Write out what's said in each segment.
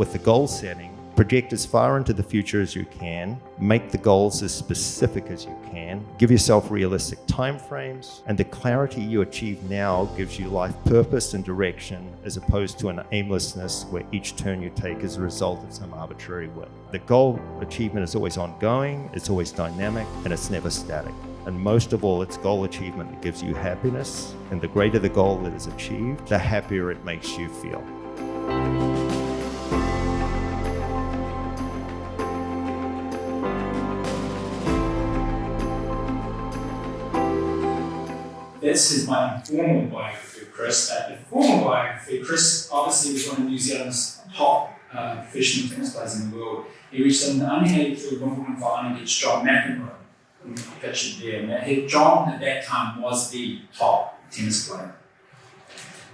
with the goal setting, project as far into the future as you can, make the goals as specific as you can, give yourself realistic timeframes, and the clarity you achieve now gives you life purpose and direction as opposed to an aimlessness where each turn you take is a result of some arbitrary whim. The goal achievement is always ongoing, it's always dynamic, and it's never static. And most of all, it's goal achievement that gives you happiness, and the greater the goal that is achieved, the happier it makes you feel. This is my informal biography of Chris. The formal biography, Chris obviously was one of New Zealand's top professional tennis players in the world. He reached an unheaded Wimbledon final against John McEnroe. Pictured there. And John at that time was the top tennis player.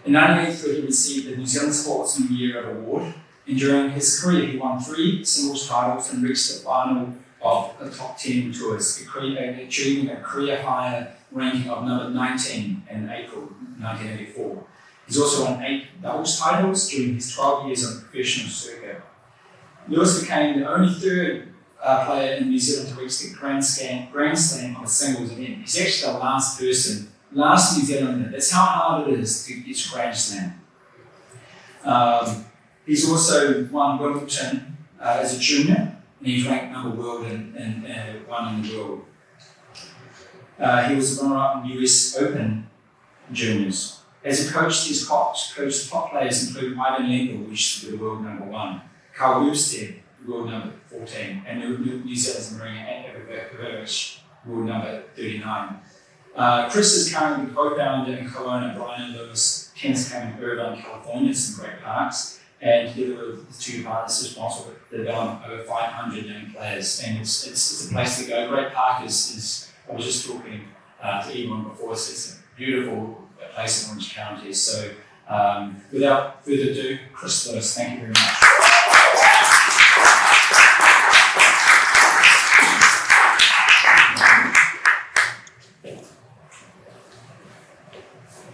In 1983, he received the New Zealand Sportsman of the Year award, and during his career, he won 3 singles titles and reached the final of the top 10 tours, achieving a career high ranking of number 19 in April 1984. He's also won 8 doubles titles during his 12 years on the professional circuit. Lewis became the only third player in New Zealand to reach the Grand Slam of a singles event. He's actually the last New Zealander. That's how hard it is to get to Grand Slam. He's also won Wimbledon as a junior, and he's ranked number world and one in the world. He was a runner-up in the US Open Juniors. As a coach, he's coached top players including Ivan Lendl, which is the world number 1, Carl Lewstead, world number 14, and New Zealand's Marina Abramovich, world number 39. Chris is currently the co-founder in Kelowna, Brian and Lewis Tennis Club in Irvine, California, some great parks, and together with the 2 partners responsible for the development of over 500 young players. And it's a place to go. Great Park is I was just talking to Ewan before, it's a beautiful place in Orange County. So without further ado, Chris Lewis, thank you very much.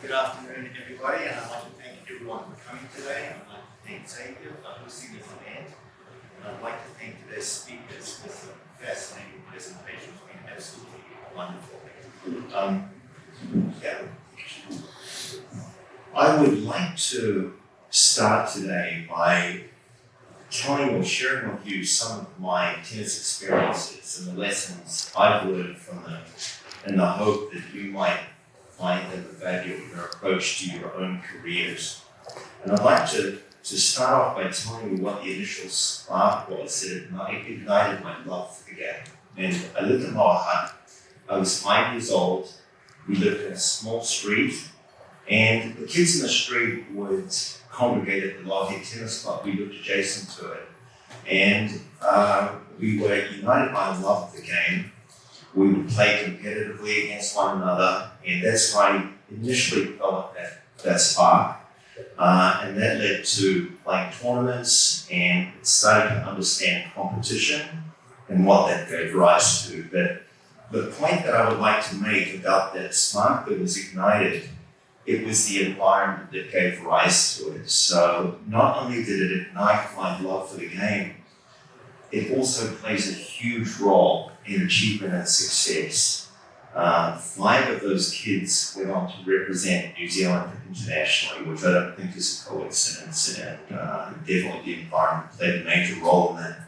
Good afternoon, everybody, and I'd like to thank everyone for coming today. I'd like to thank Xavier for hosting this event, and I'd like to thank today's speakers for some fascinating presentations. It's been absolutely wonderful. I would like to start today by telling or sharing with you some of my tennis experiences and the lessons I've learned from them, in the hope that you might find them a value in your approach to your own careers. And I'd like to start off by telling you what the initial spark was that ignited my love for the game. And I lived in Moaha. I was 5 years old. We lived in a small street, and the kids in the street would congregate at the Lotte Tennis Club. We lived adjacent to it. And we were united by a love of the game. We would play competitively against one another, and that's why I initially developed that spark. And that led to playing tournaments and starting to understand competition and what that gave rise to. But the point that I would like to make about that spark that was ignited, it was the environment that gave rise to it. So not only did it ignite my love for the game, it also plays a huge role in achievement and success. 5 of those kids went on to represent New Zealand internationally, which I don't think is a coincidence, and definitely the environment played a major role in that.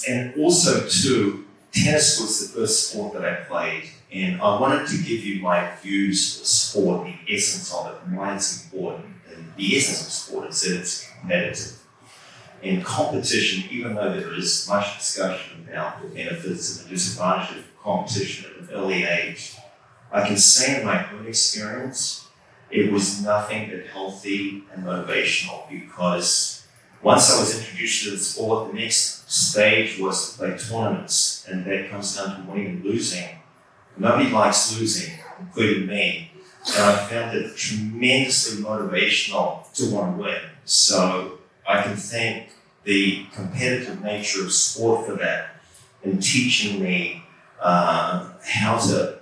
And also too, tennis was the first sport that I played, and I wanted to give you my views of sport, the essence of it, and why it's important. And the essence of sport is that it's competitive. In competition, even though there is much discussion about the benefits and the disadvantages of competition at an early age, I can say in my own experience, it was nothing but healthy and motivational, because once I was introduced to the sport, the next stage was to play tournaments, and that comes down to winning and losing. Nobody likes losing, including me, and I found it tremendously motivational to want to win. So I can thank the competitive nature of sport for that, in teaching me how to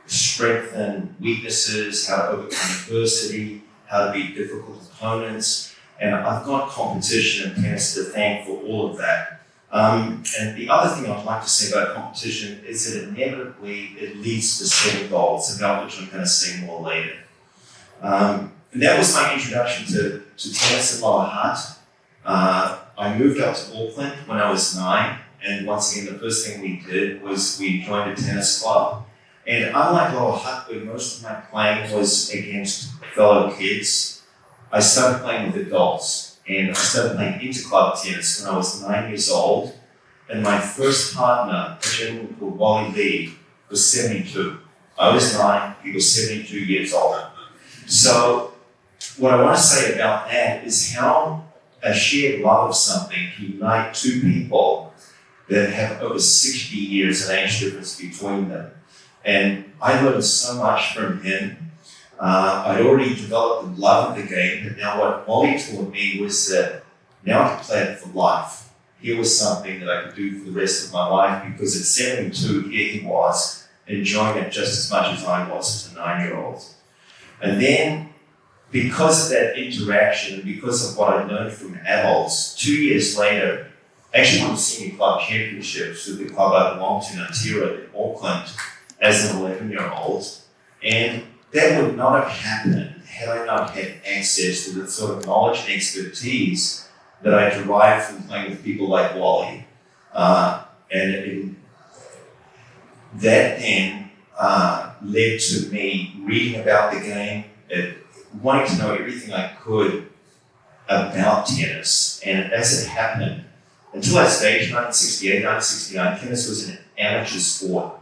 strengthen weaknesses, how to overcome adversity, how to beat difficult opponents, And I've got competition and tennis to thank for all of that. And the other thing I'd like to say about competition is that inevitably it leads to setting goals, about which I'm going to say more later. And that was my introduction to tennis at Lower Hutt. I moved up to Auckland when I was 9, and once again, the first thing we did was we joined a tennis club. And unlike Lower Hutt, where most of my playing was against fellow kids, I started playing with adults. And I started playing inter-club tennis when I was 9 years old. And my first partner, a gentleman called Wally Lee, was 72. I was 9, he was 72 years old. So what I want to say about that is how a shared love of something can unite two people that have over 60 years of age difference between them. And I learned so much from him. I'd already developed the love of the game, but now what Wally taught me was that now I could play it for life. Here was something that I could do for the rest of my life, because at 72, here he was, enjoying it just as much as I was as a 9-year-old. And then, because of that interaction, and because of what I learned from adults, 2 years later, I actually won the senior club championships with the club I belonged to, Natira, in Auckland, as an 11-year-old. And that would not have happened had I not had access to the sort of knowledge and expertise that I derived from playing with people like Wally. That then led to me reading about the game, wanting to know everything I could about tennis. And as it happened, until that stage, 1968, 1969, tennis was an amateur sport.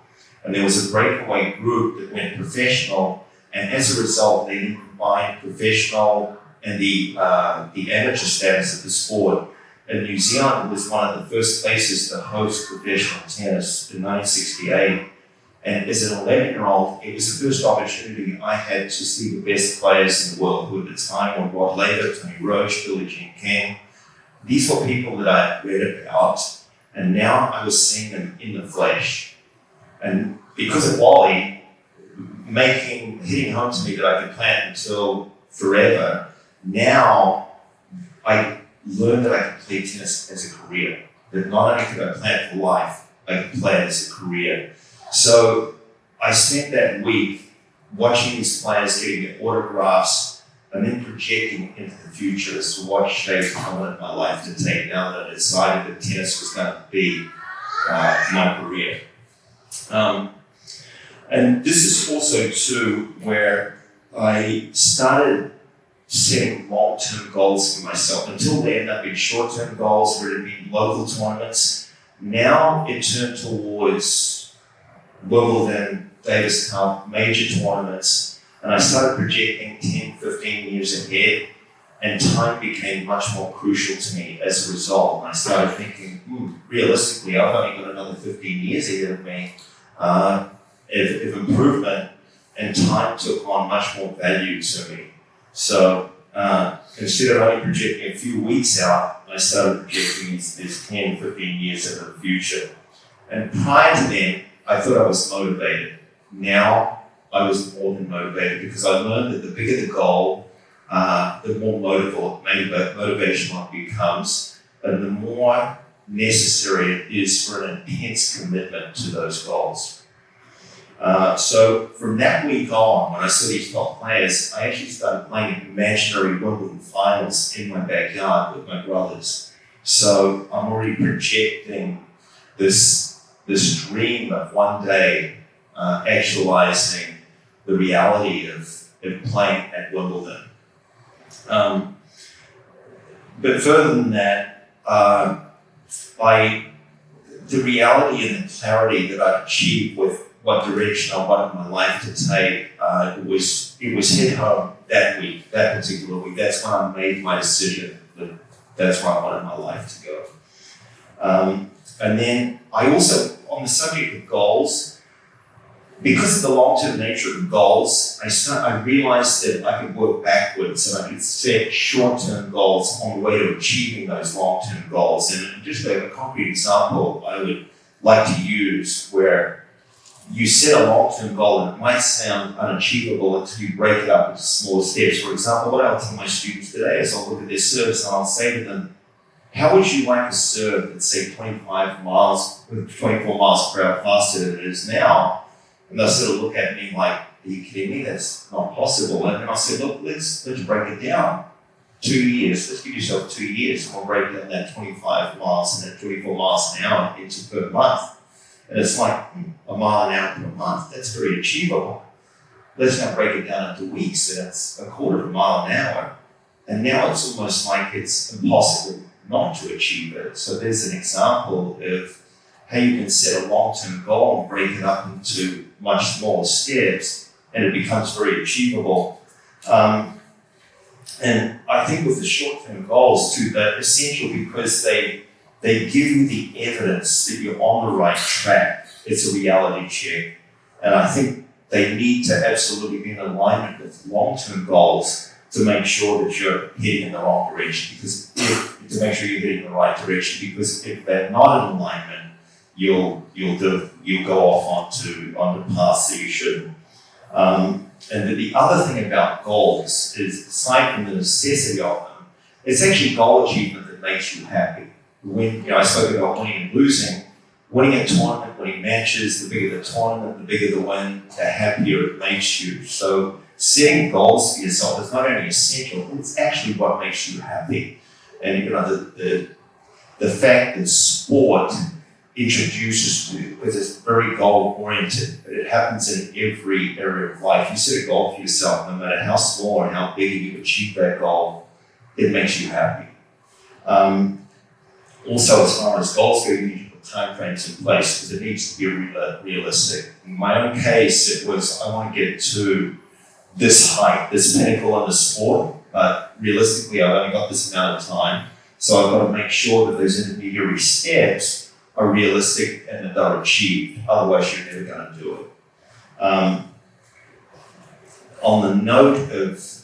And there was a breakaway group that went professional, and as a result, they then combined professional and the amateur status of the sport. And New Zealand was one of the first places to host professional tennis in 1968. And as an 11-year-old, it was the first opportunity I had to see the best players in the world, who at the time were Rod Laver, Tony Roche, Billie Jean King. These were people that I had read about, and now I was seeing them in the flesh. And because of Wally hitting home to me that I could play it until forever, now I learned that I could play tennis as a career. That not only could I play it for life, I could play it as a career. So I spent that week watching these players getting their autographs and then projecting into the future as to what shape I wanted my life to take now that I decided that tennis was going to be my career. And this is also too where I started setting long-term goals for myself. Until then, they've been short-term goals where it had been local tournaments. Now it turned towards Wimbledon, Davis Cup, major tournaments, and I started projecting 10, 15 years ahead, and time became much more crucial to me as a result. And I started thinking, realistically, I've only got another 15 years ahead of me. If improvement and time took on much more value to me. So instead of only projecting a few weeks out, I started projecting these 10, 15 years into the future. And prior to then, I thought I was motivated. Now, I was more than motivated, because I learned that the bigger the goal, the more motivational it becomes, and the more necessary it is for an intense commitment to those goals. So from that week on, when I saw these top players, I actually started playing imaginary Wimbledon finals in my backyard with my brothers. So I'm already projecting this dream of one day actualizing the reality of playing at Wimbledon. But further than that, the reality and the clarity that I achieved with what direction I wanted my life to take, it was hit home that week, that particular week. That's when I made my decision that that's where I wanted my life to go. And then I also, on the subject of goals, because of the long-term nature of goals, I realized that I could work backwards and I could set short-term goals on the way to achieving those long-term goals. And just a concrete example I would like to use, where you set a long-term goal and it might sound unachievable until you break it up into smaller steps. For example, what I'll tell my students today is I'll look at their serves and I'll say to them, how would you like a serve that's say 24 miles per hour faster than it is now? And they'll sort of look at me like, are you kidding me? That's not possible. And then I'll say, look, let's break it down. 2 years, let's give yourself 2 years and we'll break down that 25 miles and that 24 miles an hour into per month. And it's like a mile an hour per month. That's very achievable. Let's now break it down into weeks. So that's a quarter of a mile an hour. And now it's almost like it's impossible not to achieve it. So there's an example of how you can set a long-term goal and break it up into much smaller steps, and it becomes very achievable. And I think with the short-term goals too, they're essential because they give you the evidence that you're on the right track. It's a reality check. And I think they need to absolutely be in alignment with long-term goals to make sure that you're heading in the wrong direction. To make sure you're heading in the right direction, because if they're not in alignment, you'll go off onto paths that you shouldn't. And the other thing about goals is, aside from the necessity of them, it's actually goal achievement that makes you happy. When I spoke about winning and losing, winning a tournament, winning matches, the bigger the tournament, the bigger the win, the happier it makes you. So setting goals for yourself is not only essential, it's actually what makes you happy. And the fact that sport introduces to, because it's very goal oriented, but it happens in every area of life. You set a goal for yourself, no matter how small or how big you achieve that goal, it makes you happy. Also, as far as goals go, you need to put time frames in place because it needs to be realistic. In my own case, it was, I want to get to this height, this pinnacle in the sport, but realistically, I've only got this amount of time. So I've got to make sure that those intermediary steps are realistic and that they're achieved. Otherwise, you're never going to do it. On the note of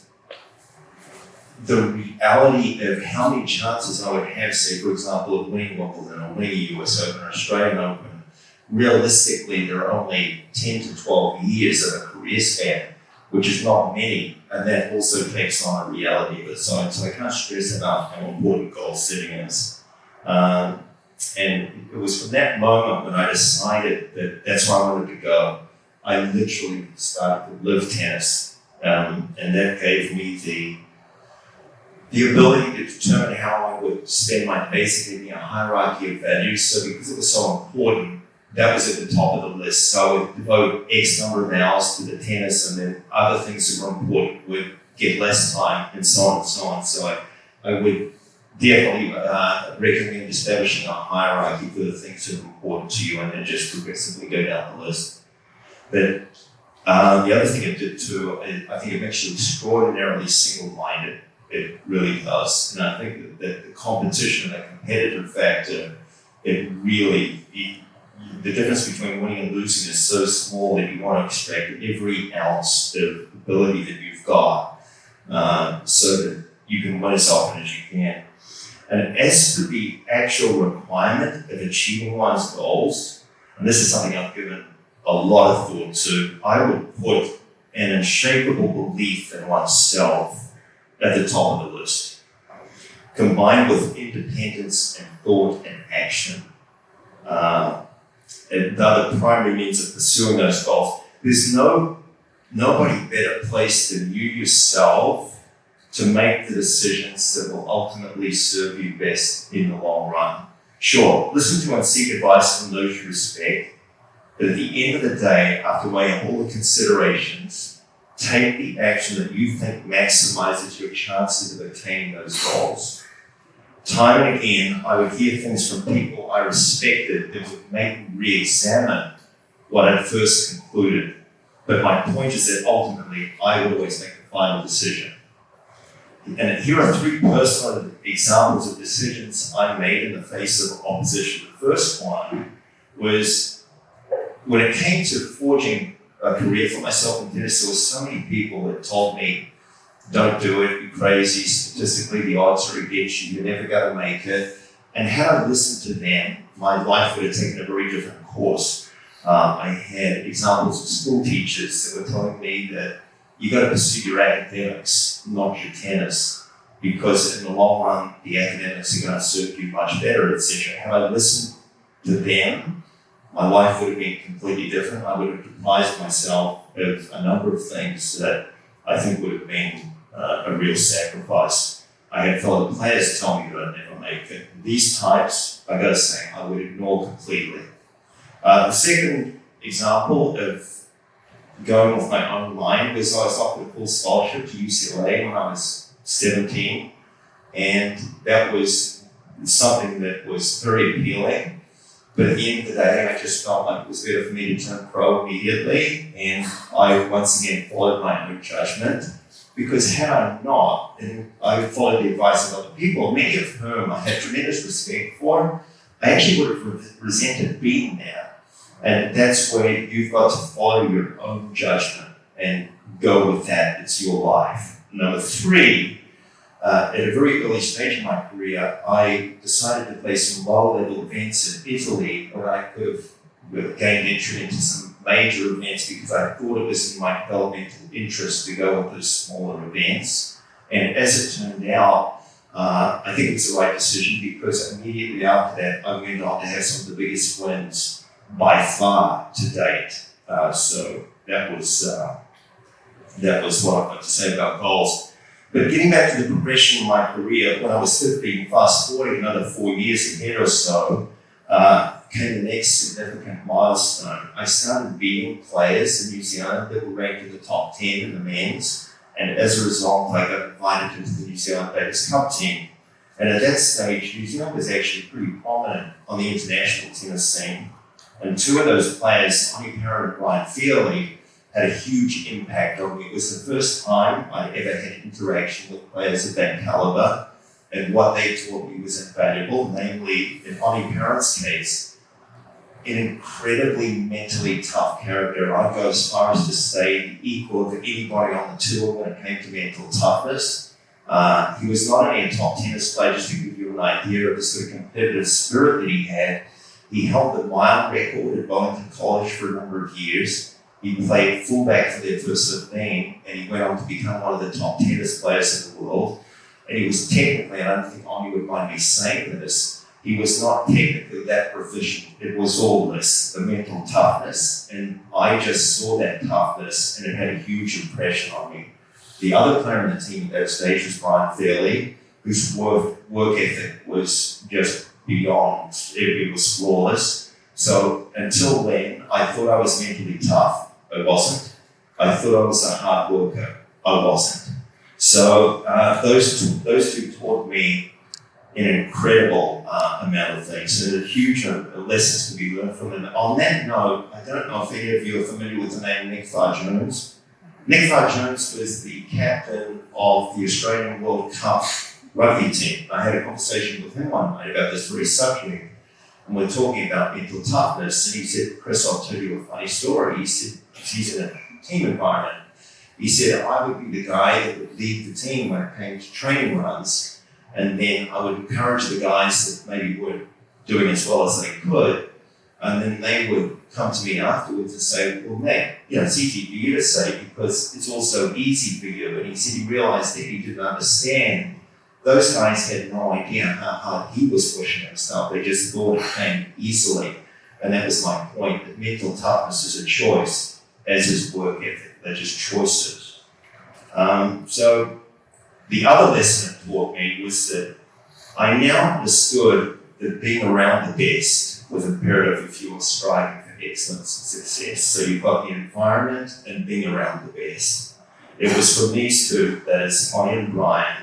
the reality of how many chances I would have, say, for example, of winning Wimbledon or winning a US Open or Australian Open, realistically, there are only 10 to 12 years of a career span, which is not many, and that also takes on a reality of its own. So I can't stress enough how important goal setting is. And it was from that moment when I decided that that's where I wanted to go. I literally started to live tennis, and that gave me the ability to determine how I would spend my basically a hierarchy of values. So because it was so important, that was at the top of the list. So I would devote X number of hours to the tennis, and then other things that were important would get less time, and so on and so on. So I would definitely recommend establishing a hierarchy for the things that are important to you, and then just progressively go down the list. But the other thing it did too, I think it makes you extraordinarily single-minded. It really does. And I think that the competition, the competitive factor, the difference between winning and losing is so small that you want to extract every ounce of ability that you've got so that you can win as often as you can. And as for the actual requirement of achieving one's goals, and this is something I've given a lot of thought to, I would put an unshakable belief in oneself at the top of the list, combined with independence and thought and action. And they're the primary means of pursuing those goals. There's nobody better placed than you yourself to make the decisions that will ultimately serve you best in the long run. Sure, listen to and seek advice from those you respect, but at the end of the day, after weighing all the considerations, take the action that you think maximizes your chances of attaining those goals. Time and again, I would hear things from people I respected that would make me re-examine what I'd first concluded. But my point is that ultimately, I would always make the final decision. And here are 3 personal examples of decisions I made in the face of opposition. The first one was when it came to forging a career for myself in tennis, there were so many people that told me, don't do it, you're crazy, statistically the odds are against you, you're never going to make it. And had I listened to them, my life would have taken a very different course. I had examples of school teachers that were telling me that you got to pursue your academics, not your tennis, because in the long run, the academics are going to serve you much better, etc. Had I listened to them, my life would have been completely different. I would have deprived myself of a number of things that I think would have been a real sacrifice. I had fellow players tell me that I'd never make it. These types, I got to say, I would ignore completely. The second example of going with my own line was I was offered a full scholarship to UCLA when I was 17, and that was something that was very appealing. But at the end of the day, I just felt like it was better for me to turn pro immediately, and I once again followed my own judgment. Because had I not, and I followed the advice of other people, many of whom I had tremendous respect for, I actually would have resented being there. And that's where you've got to follow your own judgment and go with that. It's your life. Number three, at a very early stage in my career, I decided to play some low-level events in Italy where I could have gained entry into some major events because I thought it was in my developmental interest to go with those smaller events. And as it turned out, I think it was the right decision because immediately after that, I went on to have some of the biggest wins by far to date. So that was what I've got to say about goals. But getting back to the progression of my career, when I was 15, fast forwarding another 4 years ahead or so, came the next significant milestone. I started beating players in New Zealand that were ranked in the top 10 in the men's, and as a result, I got invited into the New Zealand Davis Cup team. And at that stage, New Zealand was actually pretty prominent on the international tennis scene. And two of those players, Ani Parent and Brian Fearley, had a huge impact on me. It was the first time I ever had interaction with players of that caliber, and what they taught me was invaluable, namely, in Ani Parent's case, an incredibly mentally tough character. I'd go as far as to say the equal of anybody on the tour when it came to mental toughness. He was not only a top tennis player, just to give you an idea of the sort of competitive spirit that he had. He held the mile record at Wellington College for a number of years. He played fullback for their first 15, and he went on to become one of the top tennis players in the world. And he was technically, and I don't think Ani would mind me saying this, he was not technically that proficient. It was all this, the mental toughness. And I just saw that toughness, and it had a huge impression on me. The other player on the team at that stage was Brian Fairley, whose work ethic was just beyond, it was flawless. So until then, I thought I was mentally tough. I wasn't. I thought I was a hard worker. I wasn't. So those two taught me an incredible amount of things. So there's huge lessons to be learned from them. On that note, I don't know if any of you are familiar with the name Nick Farr-Jones. Nick Farr-Jones was the captain of the Australian World Cup rugby team. I had a conversation with him one night about this very subject, and we're talking about mental toughness, and he said, "Chris, I'll tell you a funny story." He said, he's in a team environment. He said, "I would be the guy that would lead the team when it came to training runs, and then I would encourage the guys that maybe weren't doing as well as they could, and then they would come to me afterwards and say, well, Matt, it's easy for you to say because it's also easy for you." And he said he realized that he didn't understand. Those guys had no idea how hard he was pushing himself. They just thought it came easily. And that was my point, that mental toughness is a choice, as is work ethic. They're just choices. So the other lesson it taught me was that I now understood that being around the best was imperative if you were striving for excellence and success. So you've got the environment and being around the best. It was from these two, that is Connie and Brian,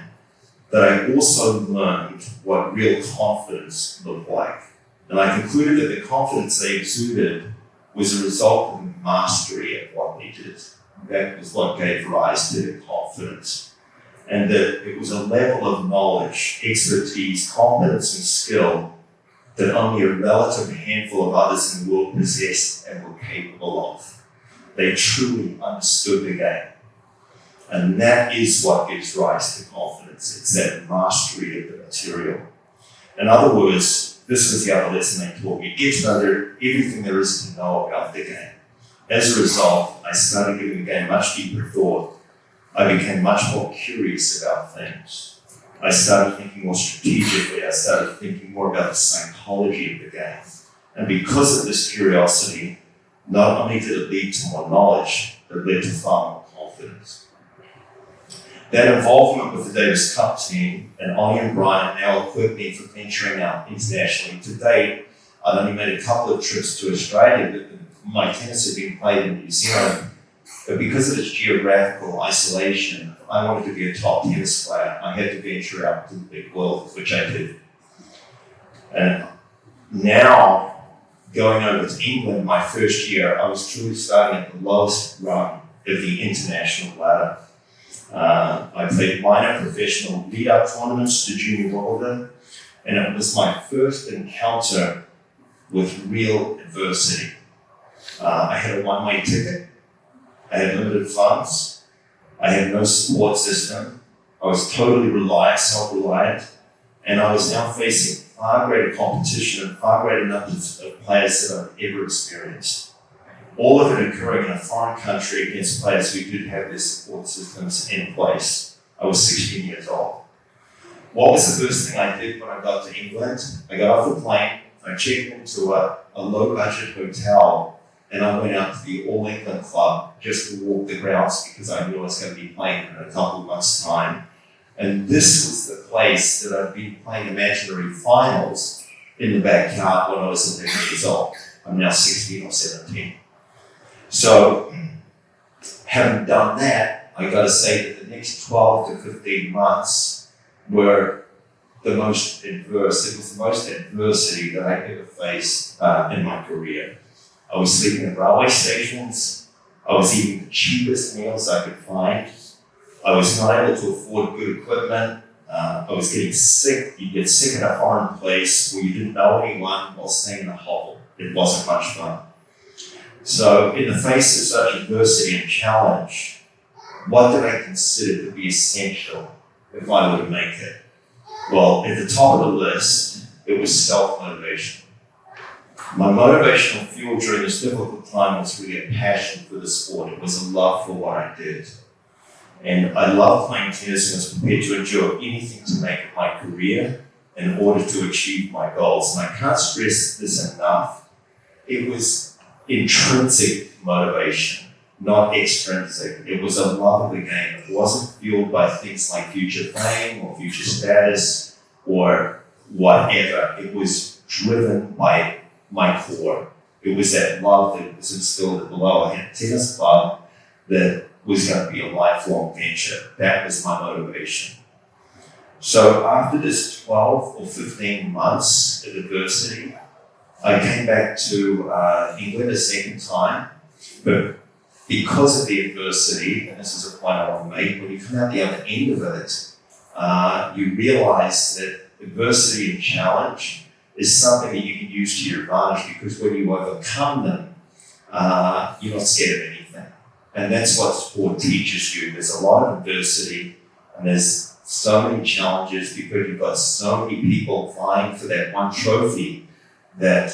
that I also learned what real confidence looked like. And I concluded that the confidence they exuded was a result of the mastery of what they did. That was what gave rise to their confidence. And that it was a level of knowledge, expertise, competence, and skill that only a relative handful of others in the world possessed and were capable of. They truly understood the game. And that is what gives rise to confidence. It's that mastery of the material. In other words, this was the other lesson they taught me. Get to know everything there is to know about the game. As a result, I started giving the game much deeper thought. I became much more curious about things. I started thinking more strategically. I started thinking more about the psychology of the game. And because of this curiosity, not only did it lead to more knowledge, it led to far more confidence. That involvement with the Davis Cup team and Ollie and Brian now equipped me for venturing out internationally. To date, I'd only made a couple of trips to Australia, but my tennis had been played in New Zealand. But because of its geographical isolation, if I wanted to be a top tennis player, I had to venture out to the big world, which I did. And now, going over to England my first year, I was truly starting at the lowest rung of the international ladder. I played minor professional lead-up tournaments to Junior Wimbledon, and it was my first encounter with real adversity. I had a one-way ticket, I had limited funds, I had no support system, I was totally self-reliant, and I was now facing far greater competition and far greater numbers of players than I've ever experienced. All of it occurring in a foreign country against players who did have their support systems in place. I was 16 years old. What was the first thing I did when I got to England? I got off the plane, I checked into a low-budget hotel, and I went out to the All England Club just to walk the grounds because I knew I was going to be playing in a couple of months' time. And this was the place that I'd been playing imaginary finals in the backyard when I was 11 years old. I'm now 16 or 17. So, having done that, I got to say that the next 12 to 15 months were the most adverse. It was the most adversity that I ever faced in my career. I was sleeping at railway stations. I was eating the cheapest meals I could find. I was not able to afford good equipment. I was getting sick. You get sick in a foreign place where you didn't know anyone while staying in a hovel. It wasn't much fun. So in the face of such adversity and challenge, what did I consider to be essential if I were to make it? Well, at the top of the list, it was self-motivation. My motivational fuel during this difficult time was really a passion for the sport. It was a love for what I did. And I loved playing tennis and was prepared to endure anything to make it my career in order to achieve my goals. And I can't stress this enough. It was intrinsic motivation, not extrinsic. It was a love of the game. It wasn't fueled by things like future fame or future status or whatever. It was driven by my core. It was that love that was instilled at below. I had a tennis club that was going to be a lifelong venture. That was my motivation. So after this 12 or 15 months of adversity, I came back to England a second time, but because of the adversity, and this is a point I want to make, when you come out the other end of it, you realize that adversity and challenge is something that you can use to your advantage, because when you overcome them, you're not scared of anything. And that's what sport teaches you. There's a lot of adversity, and there's so many challenges because you've got so many people vying for that one trophy that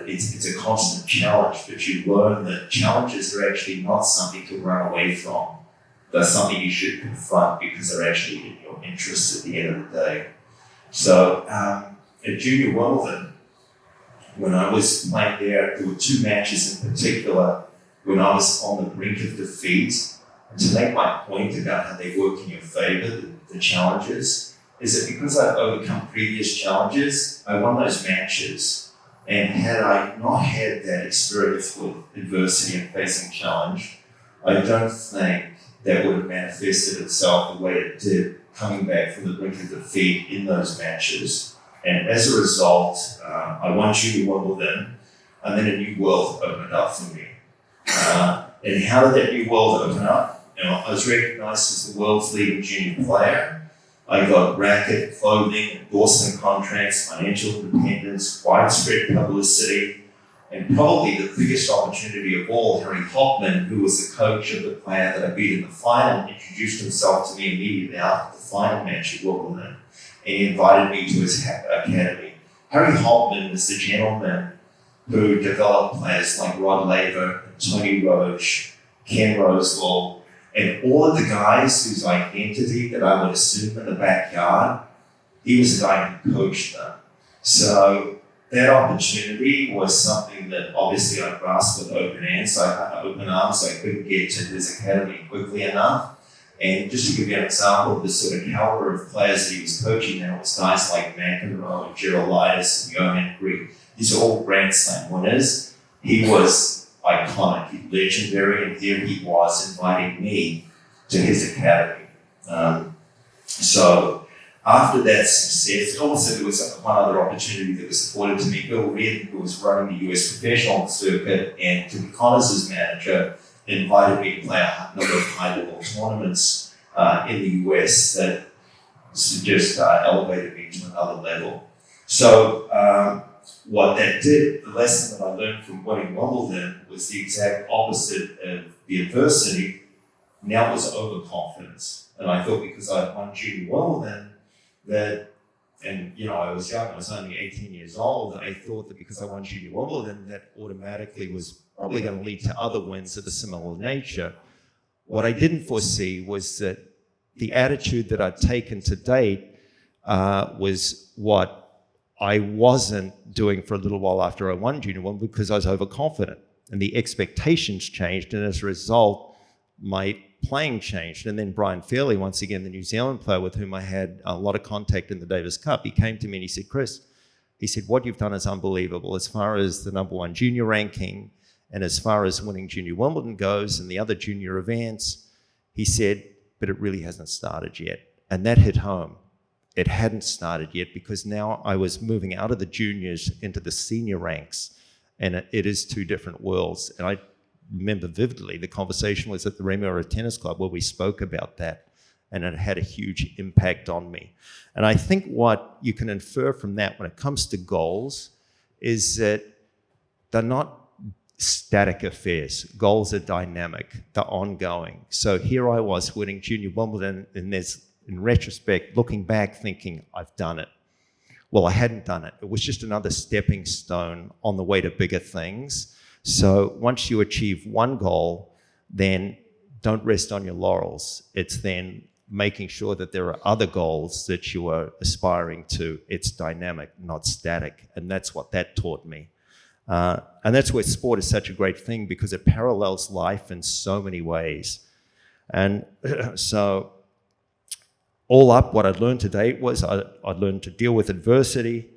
it's a constant challenge, but you learn that challenges are actually not something to run away from. They're something you should confront because they're actually in your interest at the end of the day. So at Junior Wimbledon, when I was playing there were two matches in particular when I was on the brink of defeat. And to make my point about how they work in your favour, the challenges, is that because I've overcome previous challenges, I won those matches. And had I not had that experience with adversity and facing challenge, I don't think that would have manifested itself the way it did coming back from the brink of defeat in those matches. And as a result, I won Junior Wimbledon, and then a new world opened up for me. And how did that new world open up? You know, I was recognised as the world's leading junior player. I got racket, clothing, endorsement contracts, financial independence, widespread publicity, and probably the biggest opportunity of all, Harry Hoffman, who was the coach of the player that I beat in the final, introduced himself to me immediately after the final match at Wimbledon, and he invited me to his academy. Harry Holtman was the gentleman who developed players like Rod Laver, Tony Roche, Ken Rosewall, and all of the guys whose identity that I would assume in the backyard, he was the guy who coached them. So that opportunity was something that obviously I grasped with open arms. I couldn't get to his academy quickly enough. And just to give you an example of the sort of caliber of players that he was coaching, there was guys like McEnroe and Geraldaitis and Johan Greek. These are all Grand Slam winners. He was iconic, legendary, and here he was inviting me to his academy. So after that success, also there was one other opportunity that was afforded to me. Bill Reardon, who was running the US professional circuit, and to be Connors' manager, invited me to play a number of high-level tournaments in the US that just elevated me to another level. So what that did, the lesson that I learned from winning Wimbledon was the exact opposite of the adversity. Now it was overconfidence. And I thought because I won junior Wimbledon that, and I was young, I was only 18 years old, I thought that because I won junior Wimbledon, that automatically was probably going to lead to other wins of a similar nature. What I didn't foresee was that the attitude that I'd taken to date was what I wasn't doing for a little while after I won junior Wimbledon because I was overconfident. And the expectations changed, and as a result, my playing changed. And then Brian Fairley, once again, the New Zealand player with whom I had a lot of contact in the Davis Cup, he came to me and he said, Chris, he said, what you've done is unbelievable as far as the #1 junior ranking and as far as winning junior Wimbledon goes and the other junior events. He said, but it really hasn't started yet. And that hit home. It hadn't started yet because now I was moving out of the juniors into the senior ranks, and it is two different worlds. And I remember vividly the conversation was at the Remuera Tennis Club where we spoke about that, and it had a huge impact on me. And I think what you can infer from that when it comes to goals is that they're not static affairs. Goals are dynamic, they're ongoing. So here I was winning junior Wimbledon, and there's, in retrospect, looking back, thinking, I've done it. Well, I hadn't done it. It was just another stepping stone on the way to bigger things. So once you achieve one goal, then don't rest on your laurels. It's then making sure that there are other goals that you are aspiring to. It's dynamic, not static. And that's what that taught me. And that's where sport is such a great thing, because it parallels life in so many ways. And so all up, what I'd learned to date was I'd learned to deal with adversity,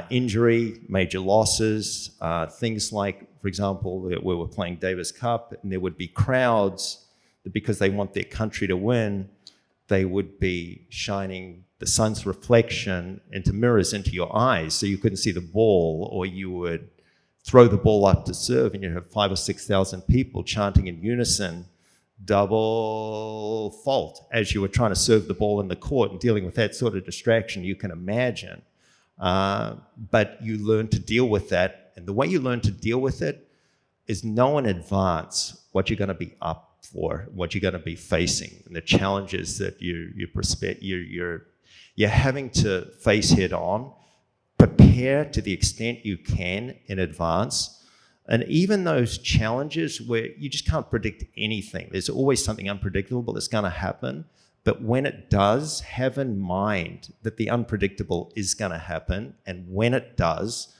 injury, major losses, things like, for example, we were playing Davis Cup and there would be crowds that, because they want their country to win, they would be shining the sun's reflection into mirrors into your eyes so you couldn't see the ball, or you would throw the ball up to serve and you'd have 5,000 or 6,000 people chanting in unison, double fault, as you were trying to serve the ball in the court, and dealing with that sort of distraction you can imagine. But you learn to deal with that, and the way you learn to deal with it is know in advance what you're going to be up for, what you're going to be facing, and the challenges that you're having to face head on. Prepare to the extent you can in advance. And even those challenges where you just can't predict anything, there's always something unpredictable that's going to happen. But when it does, have in mind that the unpredictable is going to happen. And when it does,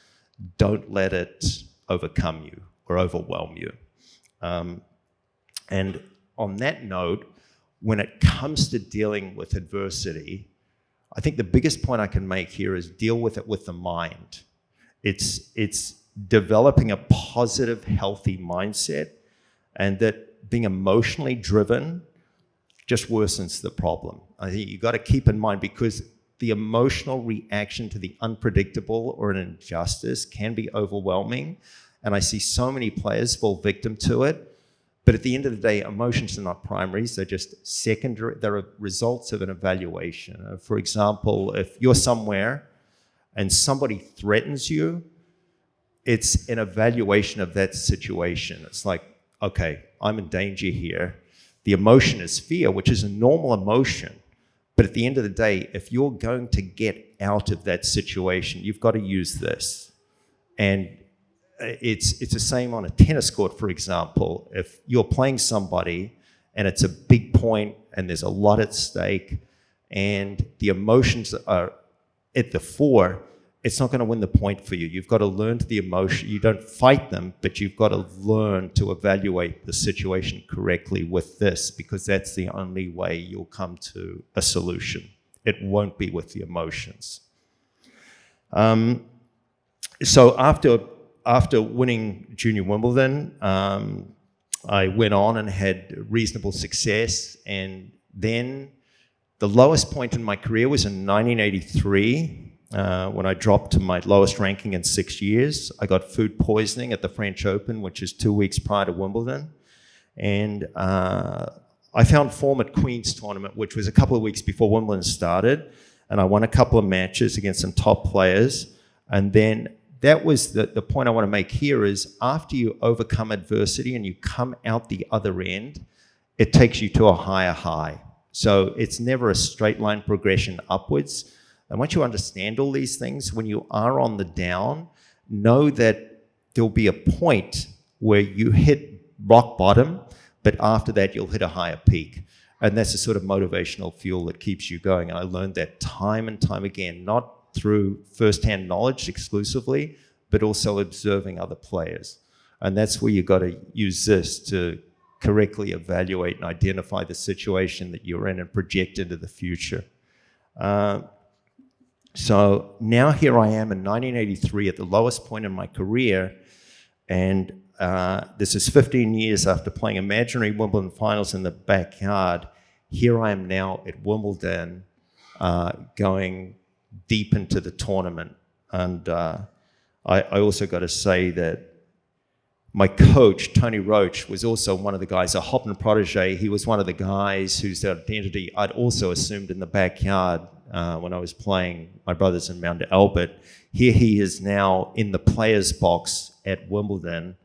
don't let it overcome you or overwhelm you. And on that note, when it comes to dealing with adversity, I think the biggest point I can make here is deal with it with the mind. It's developing a positive, healthy mindset, and that being emotionally driven just worsens the problem. I think you've got to keep in mind, because the emotional reaction to the unpredictable or an injustice can be overwhelming, and I see so many players fall victim to it. But at the end of the day, emotions are not primaries, they're just secondary. They're results of an evaluation. For example, if you're somewhere and somebody threatens you, it's an evaluation of that situation. It's like, okay, I'm in danger here. The emotion is fear, which is a normal emotion, But at the end of the day, if you're going to get out of that situation, you've got to use this. And it's the same on a tennis court, for example. If you're playing somebody and it's a big point and there's a lot at stake and the emotions are at the fore, it's not going to win the point for you. You've got to learn to the emotion. You don't fight them, but you've got to learn to evaluate the situation correctly with this, because that's the only way you'll come to a solution. It won't be with the emotions. So after winning Junior Wimbledon, I went on and had reasonable success. And then the lowest point in my career was in 1983. When I dropped to my lowest ranking in 6 years. I got food poisoning at the French Open, which is 2 weeks prior to Wimbledon. And I found form at Queen's Tournament, which was a couple of weeks before Wimbledon started. And I won a couple of matches against some top players. And then that was the point I want to make here is after you overcome adversity and you come out the other end, it takes you to a higher high. So it's never a straight line progression upwards. And once you understand all these things, when you are on the down, know that there'll be a point where you hit rock bottom, but after that, you'll hit a higher peak. And that's the sort of motivational fuel that keeps you going. And I learned that time and time again, not through first-hand knowledge exclusively, but also observing other players. And that's where you've got to use this to correctly evaluate and identify the situation that you're in and project into the future. So now here I am in 1983 at the lowest point in my career, and this is 15 years after playing imaginary Wimbledon finals in the backyard. Here I am now at Wimbledon, going deep into the tournament. And I also got to say that my coach, Tony Roach, was also one of the guys, a Hopman protege. He was one of the guys whose identity I'd also assumed in the backyard when I was playing my brothers in Mount Albert. Here he is now in the players' box at Wimbledon.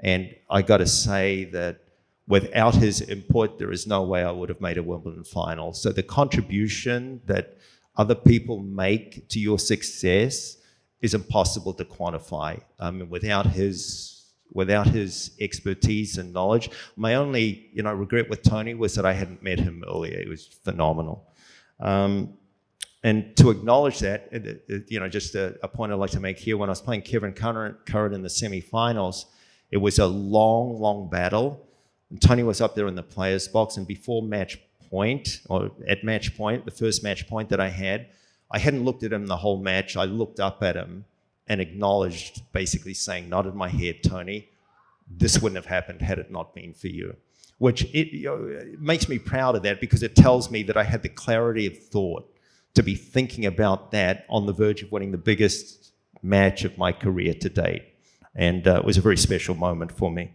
And I got to say that without his input, there is no way I would have made a Wimbledon final. So the contribution that other people make to your success is impossible to quantify. Without his expertise and knowledge. My only, regret with Tony was that I hadn't met him earlier. It was phenomenal. And to acknowledge that, just a point I'd like to make here, when I was playing Kevin Curran in the semi-finals, it was a long, long battle. And Tony was up there in the players' box, and before match point, or at match point, the first match point that I hadn't looked at him the whole match. I looked up at him and acknowledged, basically saying, nodded my head, Tony, this wouldn't have happened had it not been for you. Which it makes me proud of that, because it tells me that I had the clarity of thought to be thinking about that on the verge of winning the biggest match of my career to date. And it was a very special moment for me.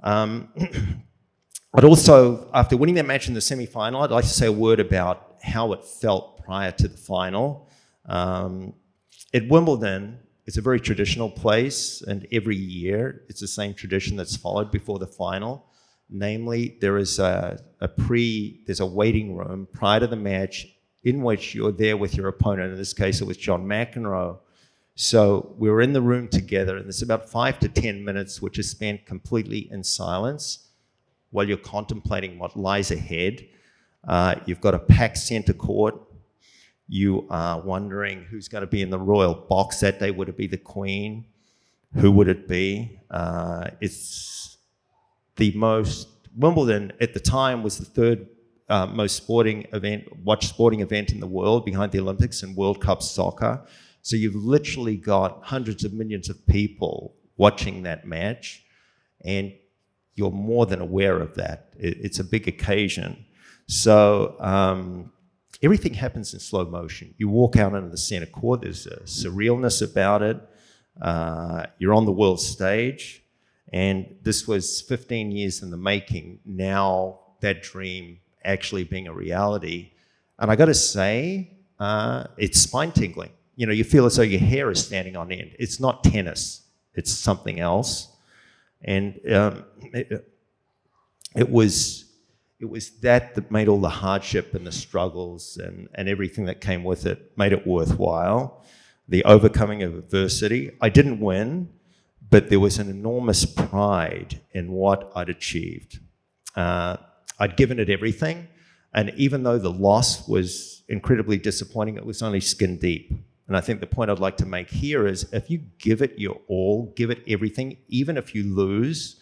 But also, after winning that match in the semi-final, I'd like to say a word about how it felt prior to the final. At Wimbledon, it's a very traditional place, and every year it's the same tradition that's followed before the final. Namely, there is there's a waiting room prior to the match in which you're there with your opponent. In this case, it was John McEnroe. So we were in the room together, and there's about 5 to 10 minutes which is spent completely in silence while you're contemplating what lies ahead. You've got a packed center court. You are wondering who's going to be in the royal box that day. Would it be the Queen? Who would it be? It's the most, Wimbledon at the time was the third most sporting event in the world, behind the Olympics and World Cup soccer. So you've literally got hundreds of millions of people watching that match, and you're more than aware of that. It's a big occasion. So everything happens in slow motion. You walk out into the center court, there's a surrealness about it. You're on the world stage, and this was 15 years in the making. Now that dream actually being a reality. And I got to say, it's spine-tingling. You feel as though your hair is standing on end. It's not tennis. It's something else. And it was it was that made all the hardship and the struggles and everything that came with it, made it worthwhile. The overcoming of adversity. I didn't win, but there was an enormous pride in what I'd achieved. I'd given it everything, and even though the loss was incredibly disappointing, it was only skin deep. And I think the point I'd like to make here is if you give it your all, give it everything, even if you lose,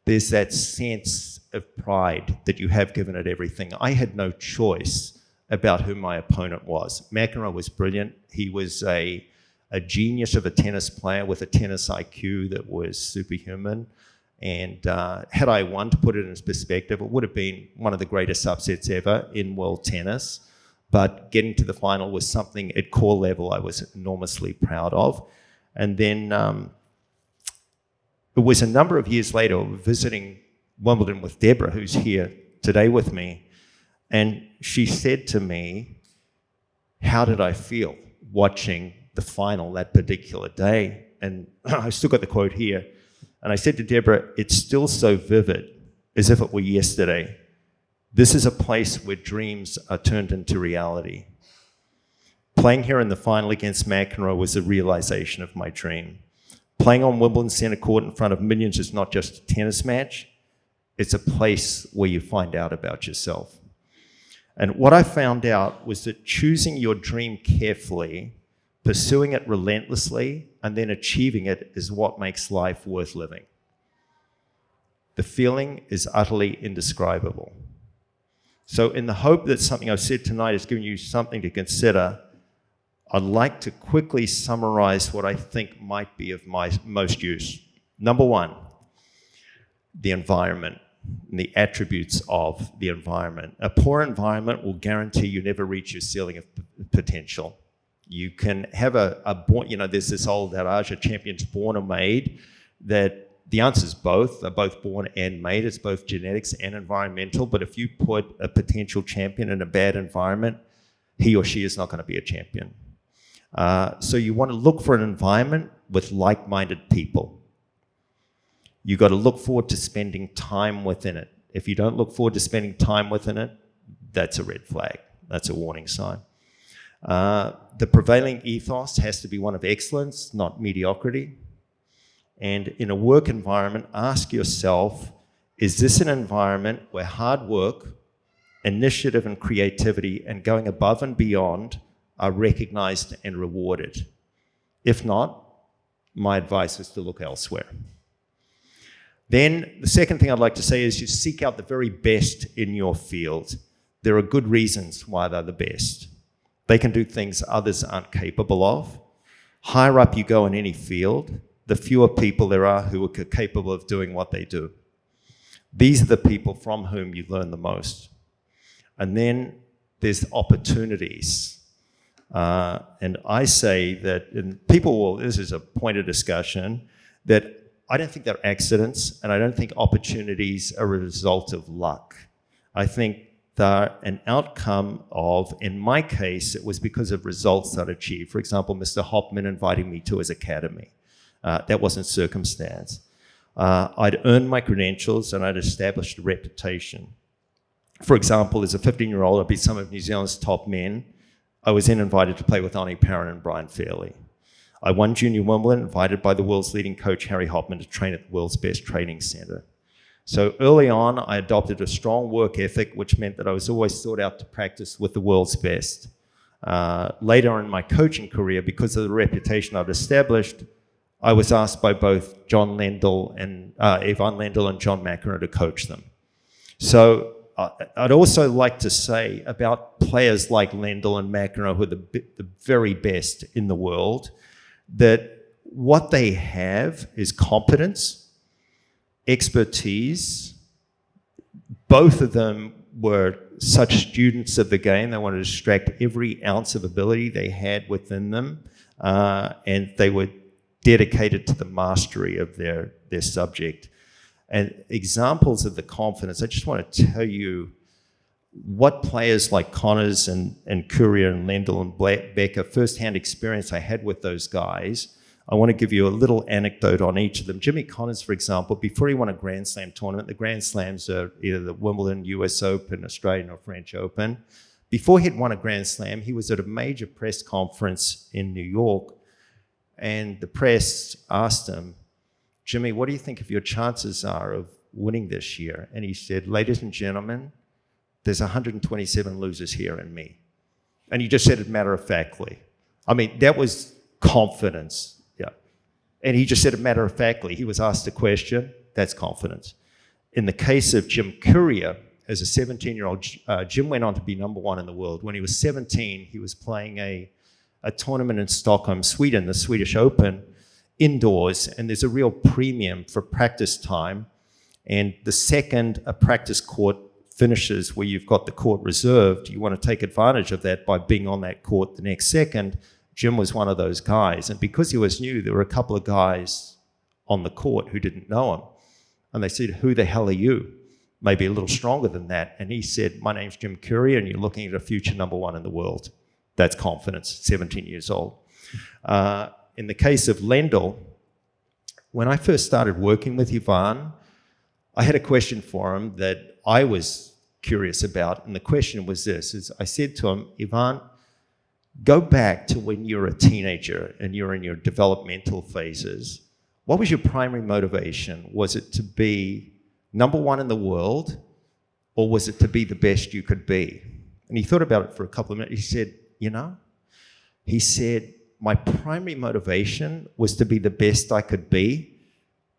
there's that sense of pride that you have given it everything. I had no choice about who my opponent was. McEnroe was brilliant. He was a genius of a tennis player with a tennis IQ that was superhuman. And had I won, to put it in perspective, it would have been one of the greatest upsets ever in world tennis. But getting to the final was something at core level I was enormously proud of. And then it was a number of years later, visiting Wimbledon with Deborah, who's here today with me, and she said to me, how did I feel watching the final that particular day? And I still got the quote here. And I said to Deborah, it's still so vivid, as if it were yesterday. This is a place where dreams are turned into reality. Playing here in the final against McEnroe was a realization of my dream. Playing on Wimbledon Centre Court in front of millions is not just a tennis match, it's a place where you find out about yourself. And what I found out was that choosing your dream carefully, pursuing it relentlessly, and then achieving it is what makes life worth living. The feeling is utterly indescribable. So in the hope that something I've said tonight has given you something to consider, I'd like to quickly summarize what I think might be of my most use. Number one, the environment and the attributes of the environment. A poor environment will guarantee you never reach your ceiling of potential. You can have there's this old adage, a champion's born or made, that the answer is both. They're both born and made. It's both genetics and environmental. But if you put a potential champion in a bad environment, he or she is not going to be a champion. So you want to look for an environment with like-minded people. You've got to look forward to spending time within it. If you don't look forward to spending time within it, that's a red flag. That's a warning sign. The prevailing ethos has to be one of excellence, not mediocrity. And in a work environment, ask yourself, is this an environment where hard work, initiative and creativity and going above and beyond are recognized and rewarded? If not, my advice is to look elsewhere. Then the second thing I'd like to say is you seek out the very best in your field. There are good reasons why they're the best. They can do things others aren't capable of. Higher up you go in any field, the fewer people there are who are capable of doing what they do. These are the people from whom you learn the most. And then there's opportunities. And I say that, and people will, this is a point of discussion, that I don't think they're accidents, and I don't think opportunities are a result of luck. I think they're an outcome of, in my case, it was because of results that I achieved. For example, Mr. Hopman inviting me to his academy. That wasn't circumstance. I'd earned my credentials and I'd established a reputation. For example, as a 15-year-old, I'd be some of New Zealand's top men. I was then invited to play with Arnie Parron and Brian Fairley. I won Junior Wimbledon, invited by the world's leading coach, Harry Hopman, to train at the world's best training center. So early on, I adopted a strong work ethic, which meant that I was always sought out to practice with the world's best. Later in my coaching career, because of the reputation I'd established, I was asked by both Yvonne Lendl and John McEnroe to coach them. So I'd also like to say about players like Lendl and McEnroe, who are the very best in the world, that what they have is competence, expertise. Both of them were such students of the game. They wanted to extract every ounce of ability they had within them, and they were dedicated to the mastery of their subject. And examples of the confidence, I just want to tell you what players like Connors and Courier and Lendl and Becker, first-hand experience I had with those guys. I want to give you a little anecdote on each of them. Jimmy Connors, for example, before he won a Grand Slam tournament, the Grand Slams are either the Wimbledon, US Open, Australian or French Open. Before he'd won a Grand Slam, he was at a major press conference in New York, and the press asked him, Jimmy, what do you think of your chances are of winning this year? And he said, ladies and gentlemen, there's 127 losers here and me. And he just said it matter-of-factly. I mean, that was confidence. And he just said it matter-of-factly. He was asked a question, that's confidence. In the case of Jim Courier, as a 17-year-old, Jim went on to be number one in the world. When he was 17, he was playing a tournament in Stockholm, Sweden, the Swedish Open, indoors, and there's a real premium for practice time. And the second a practice court finishes where you've got the court reserved, you want to take advantage of that by being on that court the next second. Jim was one of those guys. And because he was new, there were a couple of guys on the court who didn't know him. And they said, who the hell are you? Maybe a little stronger than that. And he said, my name's Jim Courier, and you're looking at a future number one in the world. That's confidence, 17 years old. In the case of Lendl, when I first started working with Ivan, I had a question for him that I was curious about. And the question was this, is I said to him, Ivan, go back to when you were a teenager and you're in your developmental phases. What was your primary motivation? Was it to be number one in the world, or was it to be the best you could be? And he thought about it for a couple of minutes. He said, he said, my primary motivation was to be the best I could be.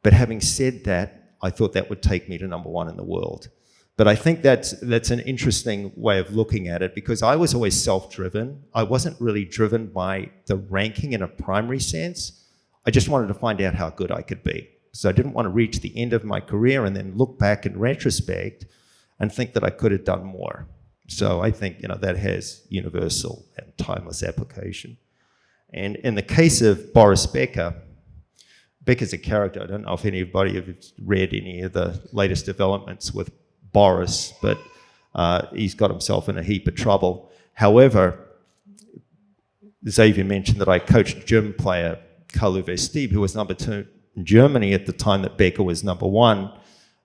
But having said that, I thought that would take me to number one in the world. But I think that's an interesting way of looking at it, because I was always self-driven. I wasn't really driven by the ranking in a primary sense. I just wanted to find out how good I could be. So I didn't want to reach the end of my career and then look back in retrospect and think that I could have done more. So I think that has universal and timeless application. And in the case of Boris Becker, Becker's a character. I don't know if anybody has read any of the latest developments with Boris, but he's got himself in a heap of trouble. However, Xavier mentioned that I coached German player Carlo Vestib, who was number 2 in Germany at the time that Becker was number 1.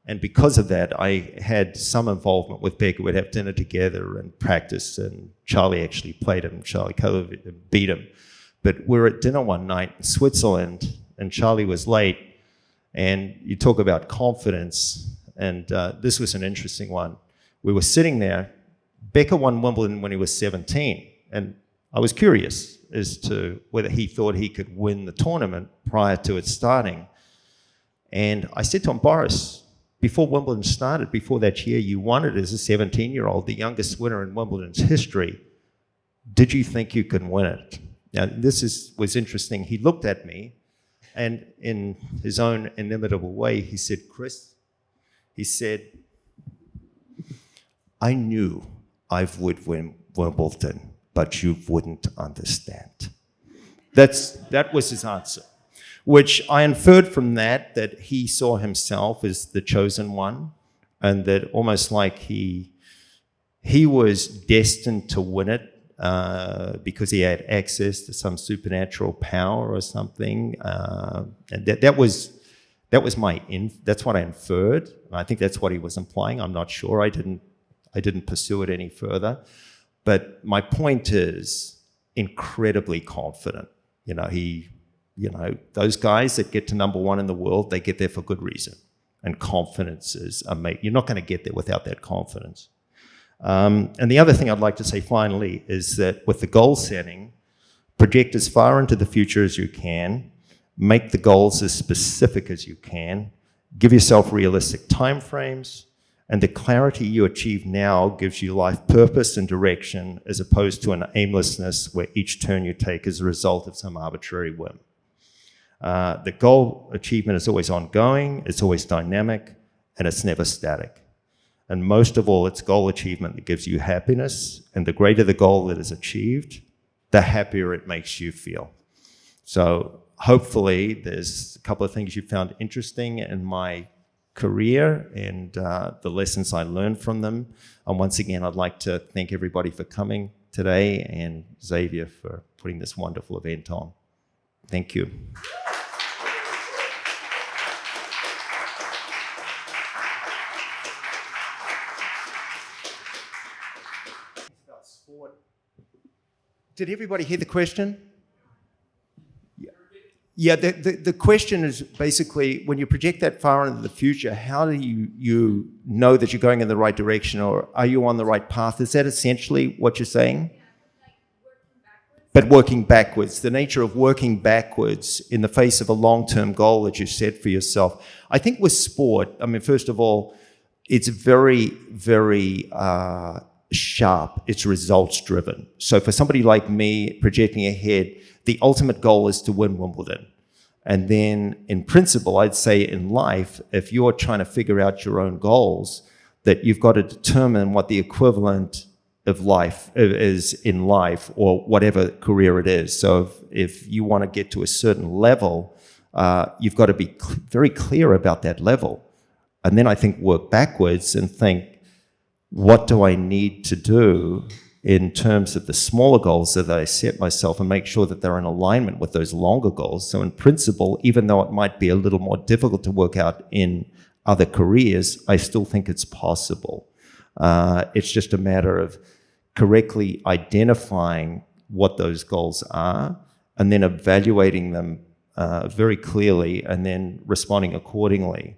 And because of that, I had some involvement with Becker. We'd have dinner together and practice, and Charlie actually played him. Charlie Carlo beat him. But we were at dinner one night in Switzerland, and Charlie was late, and you talk about confidence. And this was an interesting one. We were sitting there. Becker won Wimbledon when he was 17. And I was curious as to whether he thought he could win the tournament prior to it starting. And I said to him, Boris, before Wimbledon started, before that year, you won it as a 17-year-old, the youngest winner in Wimbledon's history. Did you think you could win it? Now, this was interesting. He looked at me, and in his own inimitable way, he said, Chris, he said, I knew I would win Wimbledon, but you wouldn't understand. That was his answer, which I inferred from that he saw himself as the chosen one, and that almost like he was destined to win it because he had access to some supernatural power or something. And that's what I inferred. I think that's what he was implying. I'm not sure. I didn't pursue it any further. But my point is, incredibly confident. Those guys that get to number 1 in the world, they get there for good reason. And confidence is amazing. You're not going to get there without that confidence. And the other thing I'd like to say finally is that with the goal setting, project as far into the future as you can, make the goals as specific as you can, give yourself realistic timeframes, and the clarity you achieve now gives you life purpose and direction, as opposed to an aimlessness where each turn you take is a result of some arbitrary whim. The goal achievement is always ongoing, it's always dynamic, and it's never static. And most of all, it's goal achievement that gives you happiness, and the greater the goal that is achieved, the happier it makes you feel. So hopefully there's a couple of things you found interesting in my career and the lessons I learned from them. And once again, I'd like to thank everybody for coming today, and Xavier for putting this wonderful event on. Thank you. Did everybody hear the question? Yeah, the question is basically, when you project that far into the future, how do you know that you're going in the right direction, or are you on the right path? Is that essentially what you're saying? But working backwards, the nature of working backwards in the face of a long-term goal that you set for yourself. I think with sport, I mean, first of all, it's very, very sharp. It's results driven. So for somebody like me projecting ahead, the ultimate goal is to win Wimbledon. And then in principle, I'd say in life, if you're trying to figure out your own goals, that you've got to determine what the equivalent of life is in life, or whatever career it is. So if you want to get to a certain level, you've got to be very clear about that level. And then I think work backwards and think, what do I need to do in terms of the smaller goals that I set myself, and make sure that they're in alignment with those longer goals. So in principle, even though it might be a little more difficult to work out in other careers, I still think it's possible. It's just a matter of correctly identifying what those goals are, and then evaluating them very clearly, and then responding accordingly.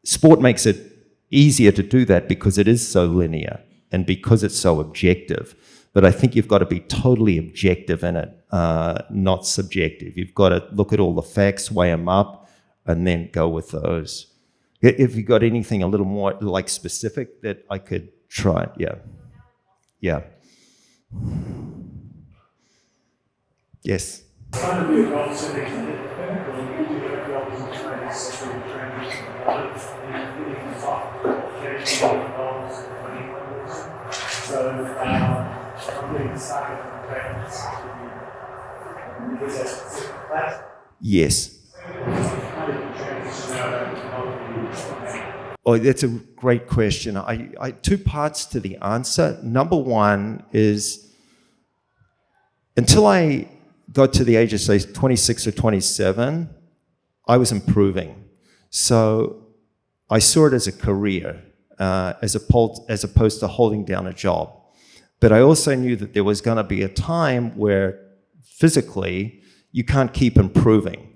Sport makes it easier to do that because it is so linear and because it's so objective. But I think you've got to be totally objective in it, not subjective. You've got to look at all the facts, weigh them up, and then go with those. If you got anything a little more like specific that I could try, yeah. Yeah. Yes. Yes. Oh, that's a great question. I two parts to the answer. Number one is, until I got to the age of, say, 26 or 27, I was improving. So I saw it as a career, as opposed to holding down a job. But I also knew that there was going to be a time where physically you can't keep improving.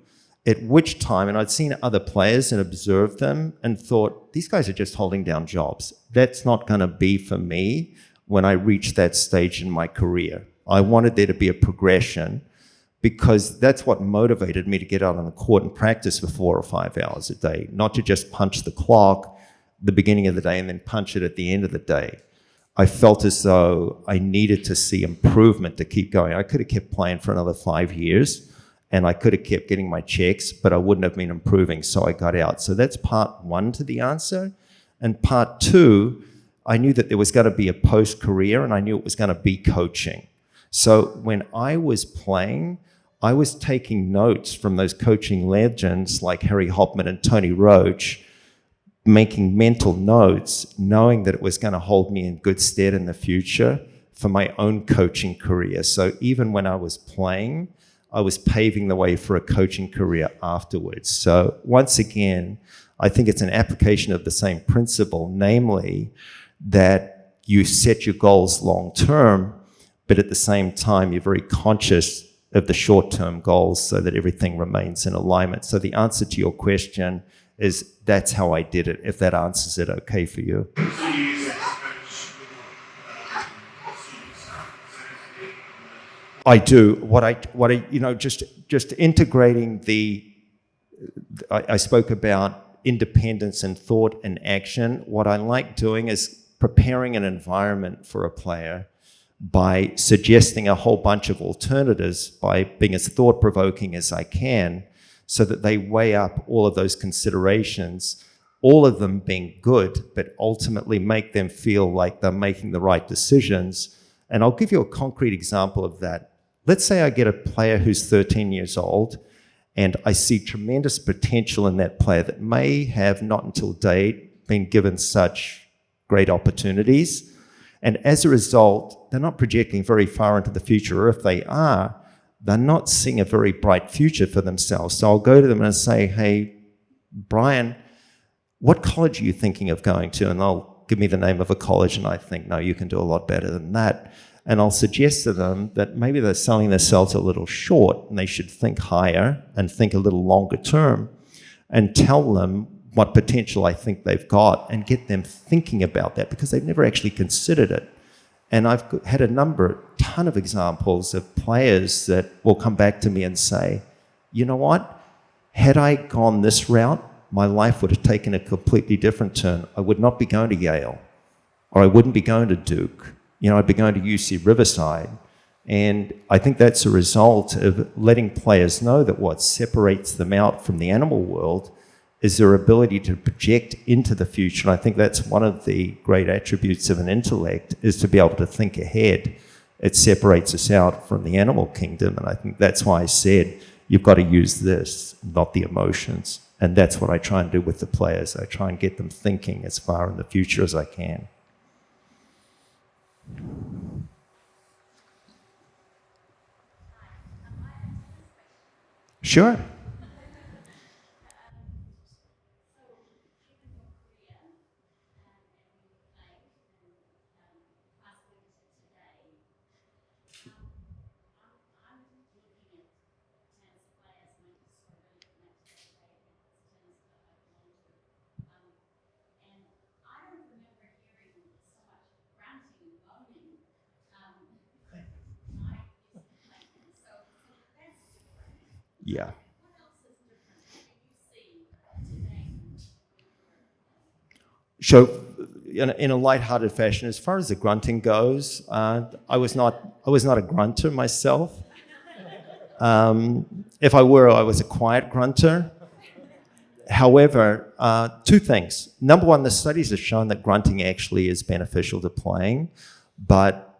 At which time, and I'd seen other players and observed them and thought, these guys are just holding down jobs. That's not going to be for me when I reach that stage in my career. I wanted there to be a progression, because that's what motivated me to get out on the court and practice for 4 or 5 hours a day, not to just punch the clock the beginning of the day and then punch it at the end of the day. I felt as though I needed to see improvement to keep going. I could have kept playing for another 5 years, and I could have kept getting my checks, but I wouldn't have been improving, so I got out. So that's part one to the answer. And part two, I knew that there was going to be a post-career, and I knew it was going to be coaching. So when I was playing, I was taking notes from those coaching legends like Harry Hopman and Tony Roach, making mental notes, knowing that it was going to hold me in good stead in the future for my own coaching career. So even when I was playing, I was paving the way for a coaching career afterwards. So once again, I think it's an application of the same principle, namely that you set your goals long term, but at the same time, you're very conscious of the short-term goals so that everything remains in alignment. So the answer to your question is, that's how I did it, if that answers it okay for you. I do. Just integrating I spoke about independence and thought and action. What I like doing is preparing an environment for a player by suggesting a whole bunch of alternatives, by being as thought-provoking as I can, so that they weigh up all of those considerations, all of them being good, but ultimately make them feel like they're making the right decisions. And I'll give you a concrete example of that. Let's say I get a player who's 13 years old, and I see tremendous potential in that player that may have not until date been given such great opportunities. And as a result, they're not projecting very far into the future, or if they are, they're not seeing a very bright future for themselves. So I'll go to them and say, hey, Brian, what college are you thinking of going to? And they'll give me the name of a college, and I think, no, you can do a lot better than that. And I'll suggest to them that maybe they're selling themselves a little short, and they should think higher and think a little longer term, and tell them what potential I think they've got and get them thinking about that, because they've never actually considered it. And I've had a ton of examples of players that will come back to me and say, you know what, had I gone this route, my life would have taken a completely different turn. I would not be going to Yale, or I wouldn't be going to Duke. I'd be going to UC Riverside. And I think that's a result of letting players know that what separates them out from the animal world is their ability to project into the future. And I think that's one of the great attributes of an intellect, is to be able to think ahead. It separates us out from the animal kingdom. And I think that's why I said, you've got to use this, not the emotions. And that's what I try and do with the players. I try and get them thinking as far in the future as I can. Sure. Yeah. So, in a lighthearted fashion, as far as the grunting goes, I was not a grunter myself. If I were, I was a quiet grunter. However, two things. Number one, the studies have shown that grunting actually is beneficial to playing, but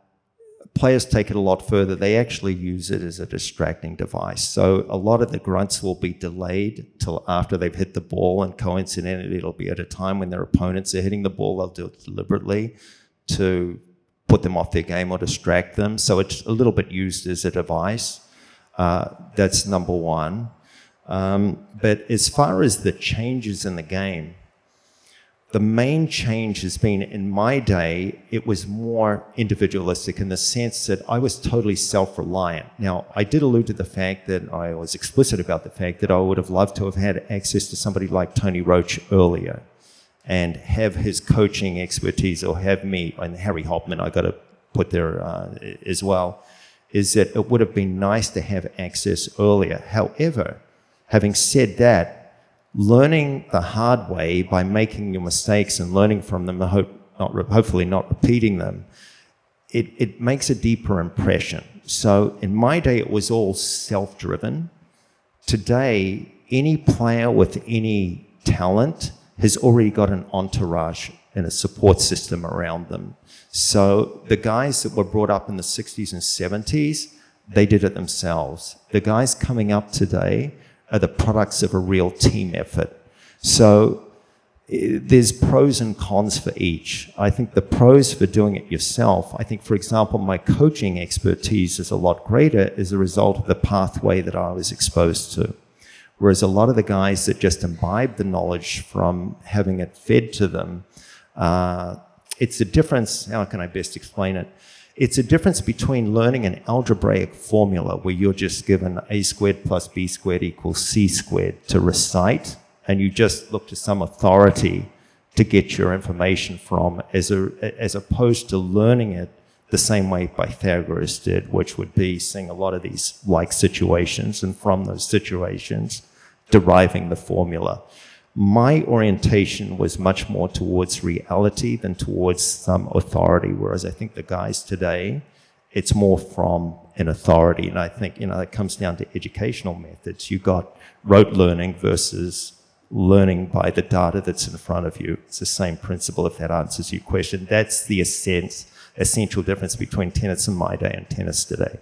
players take it a lot further. They actually use it as a distracting device. So a lot of the grunts will be delayed till after they've hit the ball, and coincidentally, it'll be at a time when their opponents are hitting the ball. They'll do it deliberately to put them off their game or distract them. So it's a little bit used as a device. That's number one. But as far as the changes in the game, the main change has been, in my day, it was more individualistic in the sense that I was totally self-reliant. Now, I did allude to the fact that I was explicit about the fact that I would have loved to have had access to somebody like Tony Roach earlier and have his coaching expertise, or have me, and Harry Hopman, I got to put there as well, is that it would have been nice to have access earlier. However, having said that, learning the hard way by making your mistakes and learning from them, hopefully not repeating them, it makes a deeper impression. So in my day, it was all self-driven. Today, any player with any talent has already got an entourage and a support system around them. So the guys that were brought up in the 60s and 70s, they did it themselves. The guys coming up today are the products of a real team effort. So there's pros and cons for each. I think the pros for doing it yourself, I think, for example, my coaching expertise is a lot greater as a result of the pathway that I was exposed to. Whereas a lot of the guys that just imbibe the knowledge from having it fed to them, it's a difference, how can I best explain it? It's a difference between learning an algebraic formula where you're just given a squared plus b squared equals c squared to recite, and you just look to some authority to get your information from, as opposed to learning it the same way Pythagoras did, which would be seeing a lot of these like situations, and from those situations deriving the formula. My orientation was much more towards reality than towards some authority, whereas I think the guys today, it's more from an authority. And I think, it comes down to educational methods. You got rote learning versus learning by the data that's in front of you. It's the same principle, if that answers your question. That's the essential difference between tennis in my day and tennis today.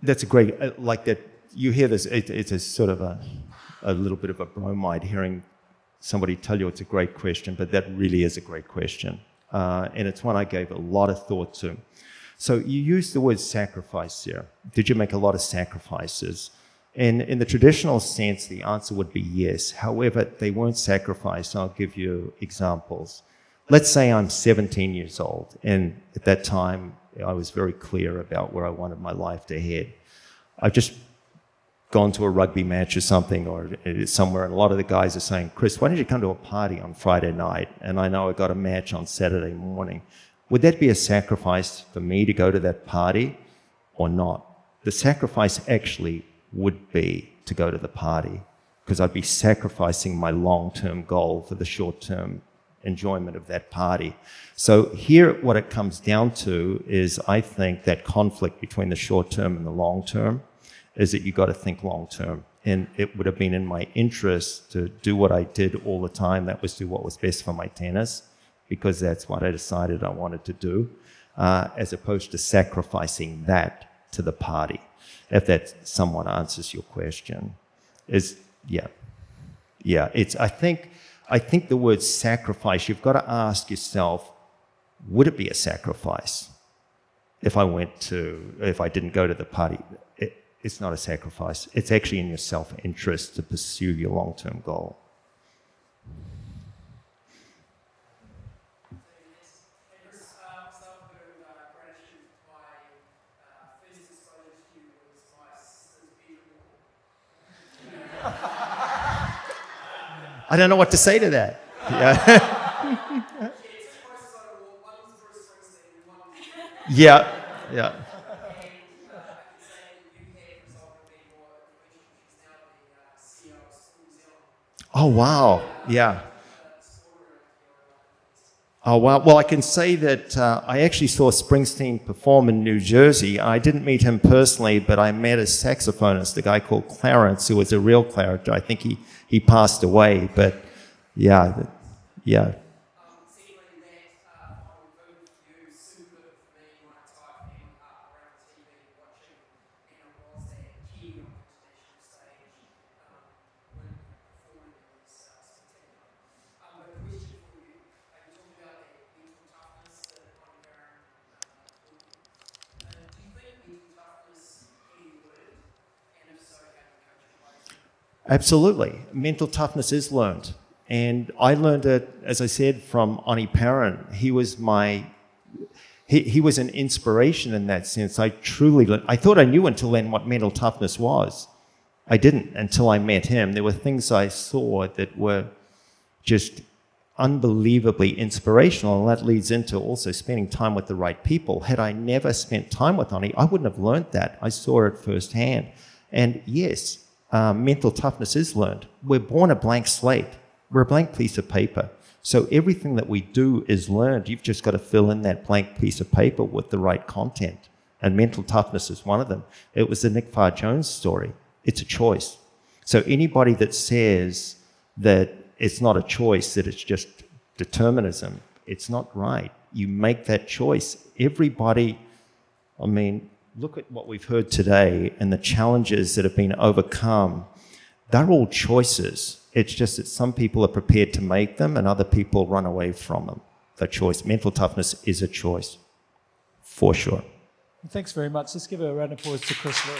That's a great, like that, you hear this, it's a sort of a little bit of a bromide hearing somebody tell you it's a great question, but that really is a great question. And it's one I gave a lot of thought to. So you used the word sacrifice here. Did you make a lot of sacrifices? And in the traditional sense, the answer would be yes. However, they weren't sacrificed. I'll give you examples. Let's say I'm 17 years old, and at that time, I was very clear about where I wanted my life to head. I've just gone to a rugby match or something, or somewhere, and a lot of the guys are saying, Chris, why don't you come to a party on Friday night? And I know I got a match on Saturday morning. Would that be a sacrifice for me to go to that party or not? The sacrifice actually would be to go to the party, because I'd be sacrificing my long-term goal for the short-term enjoyment of that party. So here what it comes down to is, I think, that conflict between the short-term and the long-term is that you got to think long-term. And it would have been in my interest to do what I did all the time. That was do what was best for my tennis, because that's what I decided I wanted to do, as opposed to sacrificing that to the party. If that somewhat answers your question. I think the word sacrifice, you've got to ask yourself, would it be a sacrifice if I didn't go to the party? It's not a sacrifice. It's actually in your self-interest to pursue your long-term goal. I don't know what to say to that. Yeah. Yeah. Oh, wow. Yeah. Oh, wow. Well, I can say that I actually saw Springsteen perform in New Jersey. I didn't meet him personally, but I met a saxophonist, a guy called Clarence, who was a real character. I think he passed away, but yeah. Absolutely. Mental toughness is learned. And I learned it, as I said, from Ani Parent. He was he was an inspiration in that sense. I truly learned. I thought I knew until then what mental toughness was. I didn't until I met him. There were things I saw that were just unbelievably inspirational, and that leads into also spending time with the right people. Had I never spent time with Ani, I wouldn't have learned that. I saw it firsthand. And yes, mental toughness is learned. We're born a blank slate. We're a blank piece of paper. So everything that we do is learned. You've just got to fill in that blank piece of paper with the right content. And mental toughness is one of them. It was the Nick Farr-Jones story. It's a choice. So anybody that says that it's not a choice, that it's just determinism, it's not right. You make that choice. Everybody, look at what we've heard today and the challenges that have been overcome. They're all choices. It's just that some people are prepared to make them and other people run away from them. The choice. Mental toughness is a choice, for sure. Thanks very much. Let's give a round of applause to Chris Lee.